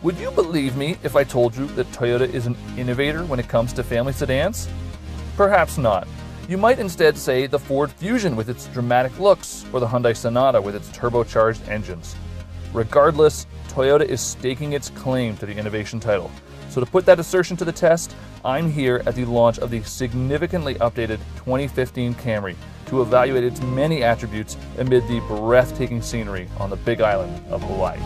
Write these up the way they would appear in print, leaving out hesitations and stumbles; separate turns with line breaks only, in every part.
Would you believe me if I told you that Toyota is an innovator when it comes to family sedans? Perhaps not. You might instead say the Ford Fusion with its dramatic looks, or the Hyundai Sonata with its turbocharged engines. Regardless, Toyota is staking its claim to the innovation title. So to put that assertion to the test, I'm here at the launch of the significantly updated 2015 Camry to evaluate its many attributes amid the breathtaking scenery on the Big Island of Hawaii.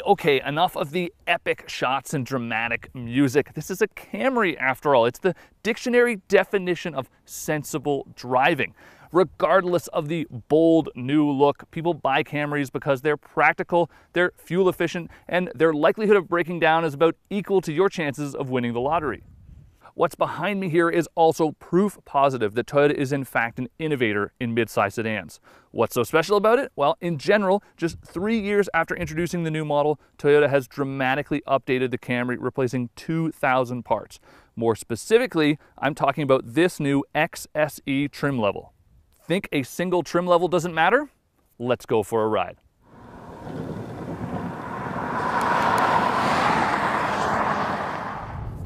Okay, enough of the epic shots and dramatic music. This is a Camry after all. It's the dictionary definition of sensible driving. Regardless of the bold new look, people buy Camrys because they're practical, they're fuel efficient, and their likelihood of breaking down is about equal to your chances of winning the lottery. What's behind me here is also proof positive that Toyota is in fact an innovator in mid-size sedans. What's so special about it? Well, in general, just 3 years after introducing the new model, Toyota has dramatically updated the Camry, replacing 2,000 parts. More specifically, I'm talking about this new XSE trim level. Think a single trim level doesn't matter? Let's go for a ride.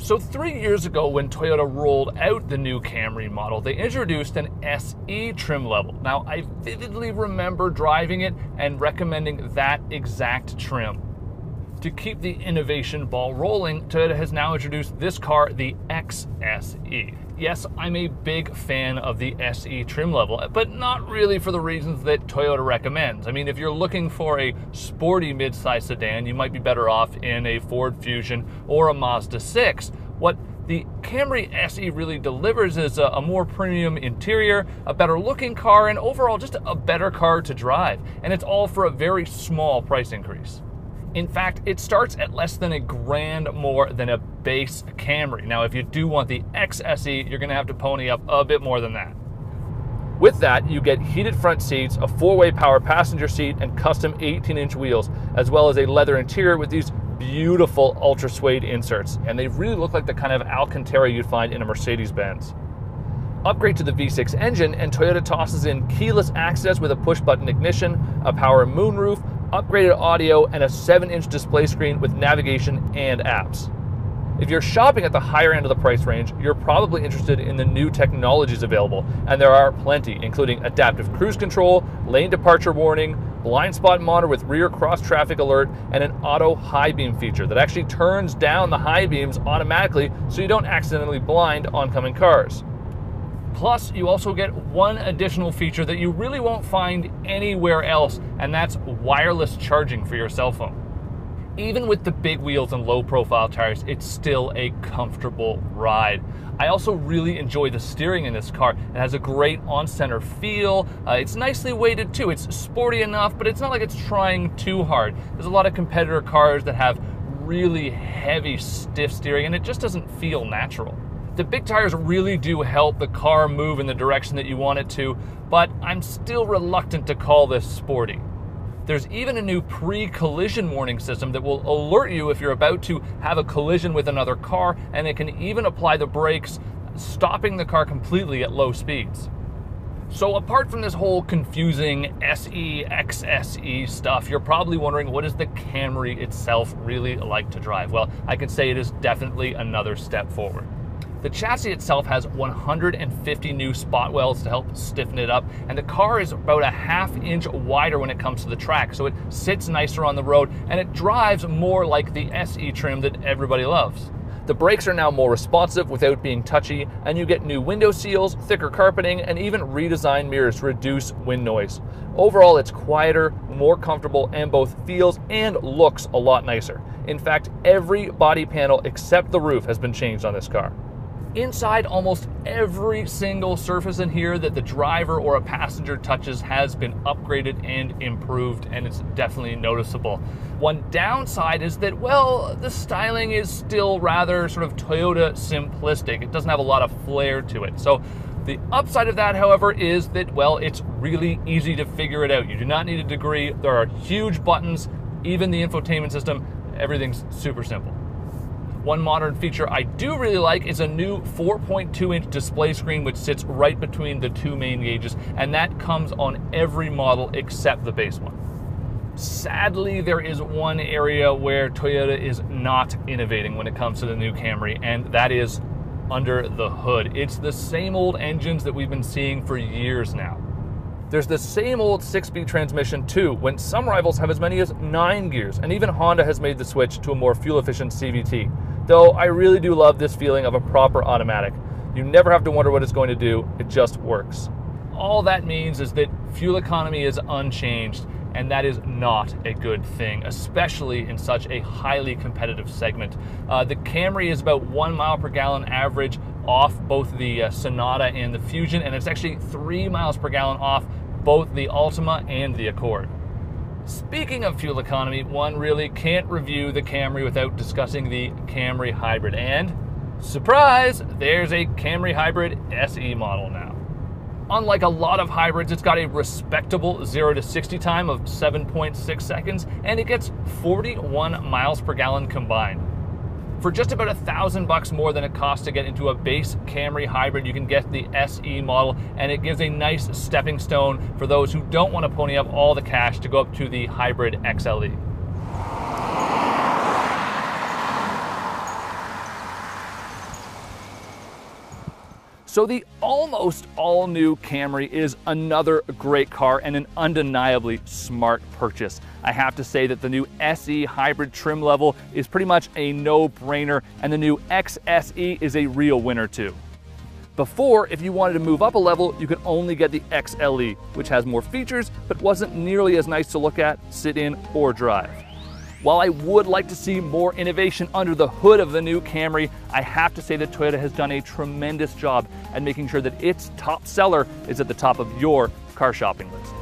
So 3 years ago, when Toyota rolled out the new Camry model, they introduced an SE trim level. Now, I vividly remember driving it and recommending that exact trim. To keep the innovation ball rolling, Toyota has now introduced this car, the XSE. Yes, I'm a big fan of the SE trim level, but not really for the reasons that Toyota recommends. I mean, if you're looking for a sporty mid-size sedan, you might be better off in a Ford Fusion or a Mazda 6. What the Camry SE really delivers is a more premium interior, a better looking car, and overall just a better car to drive. And it's all for a very small price increase. In fact, it starts at less than $1,000 more than a base Camry. Now, if you do want the XSE, you're gonna have to pony up a bit more than that. With that, you get heated front seats, a 4-way power passenger seat, and custom 18-inch wheels, as well as a leather interior with these beautiful ultra suede inserts. And they really look like the kind of Alcantara you'd find in a Mercedes-Benz. Upgrade to the V6 engine, and Toyota tosses in keyless access with a push-button ignition, a power moonroof, upgraded audio, and a 7-inch display screen with navigation and apps. If you're shopping at the higher end of the price range, you're probably interested in the new technologies available, and there are plenty, including adaptive cruise control, lane departure warning, blind spot monitor with rear cross traffic alert, and an auto high beam feature that actually turns down the high beams automatically so you don't accidentally blind oncoming cars. Plus, you also get one additional feature that you really won't find anywhere else, and that's wireless charging for your cell phone. Even with the big wheels and low profile tires, it's still a comfortable ride. I also really enjoy the steering in this car. It has a great on-center feel. It's nicely weighted too. It's sporty enough, but it's not like it's trying too hard. There's a lot of competitor cars that have really heavy, stiff steering, and it just doesn't feel natural. The big tires really do help the car move in the direction that you want it to, but I'm still reluctant to call this sporty. There's even a new pre-collision warning system that will alert you if you're about to have a collision with another car, and it can even apply the brakes, stopping the car completely at low speeds. So apart from this whole confusing SE, XSE stuff, you're probably wondering, what is the Camry itself really like to drive? Well, I can say it is definitely another step forward. The chassis itself has 150 new spot welds to help stiffen it up, and the car is about a ½ inch wider when it comes to the track, so it sits nicer on the road, and it drives more like the SE trim that everybody loves. The brakes are now more responsive without being touchy, and you get new window seals, thicker carpeting, and even redesigned mirrors to reduce wind noise. Overall, it's quieter, more comfortable, and both feels and looks a lot nicer. In fact, every body panel except the roof has been changed on this car. Inside, almost every single surface in here that the driver or a passenger touches has been upgraded and improved, and it's definitely noticeable. One downside is that, well, the styling is still rather sort of Toyota simplistic. It doesn't have a lot of flair to it. So the upside of that, however, is that, well, it's really easy to figure it out. You do not need a degree. There are huge buttons, even the infotainment system. Everything's super simple. One modern feature I do really like is a new 4.2-inch display screen which sits right between the two main gauges, and that comes on every model except the base one. Sadly, there is one area where Toyota is not innovating when it comes to the new Camry, and that is under the hood. It's the same old engines that we've been seeing for years now. There's the same old 6-speed transmission too, when some rivals have as many as 9 gears, and even Honda has made the switch to a more fuel-efficient CVT. Though I really do love this feeling of a proper automatic. You never have to wonder what it's going to do, it just works. All that means is that fuel economy is unchanged, and that is not a good thing, especially in such a highly competitive segment. The Camry is about 1 mile per gallon average off both the Sonata and the Fusion, and it's actually 3 miles per gallon off both the Altima and the Accord. Speaking of fuel economy, one really can't review the Camry without discussing the Camry Hybrid, and surprise, there's a Camry Hybrid SE model now. Unlike a lot of hybrids, it's got a respectable 0 to 60 time of 7.6 seconds, and it gets 41 miles per gallon combined. For just about $1,000 more than it costs to get into a base Camry Hybrid, you can get the SE model, and it gives a nice stepping stone for those who don't want to pony up all the cash to go up to the Hybrid XLE. So the almost all-new Camry is another great car and an undeniably smart purchase. I have to say that the new SE hybrid trim level is pretty much a no-brainer, and the new XSE is a real winner too. Before, if you wanted to move up a level, you could only get the XLE, which has more features but wasn't nearly as nice to look at, sit in, or drive. While I would like to see more innovation under the hood of the new Camry, I have to say that Toyota has done a tremendous job at making sure that its top seller is at the top of your car shopping list.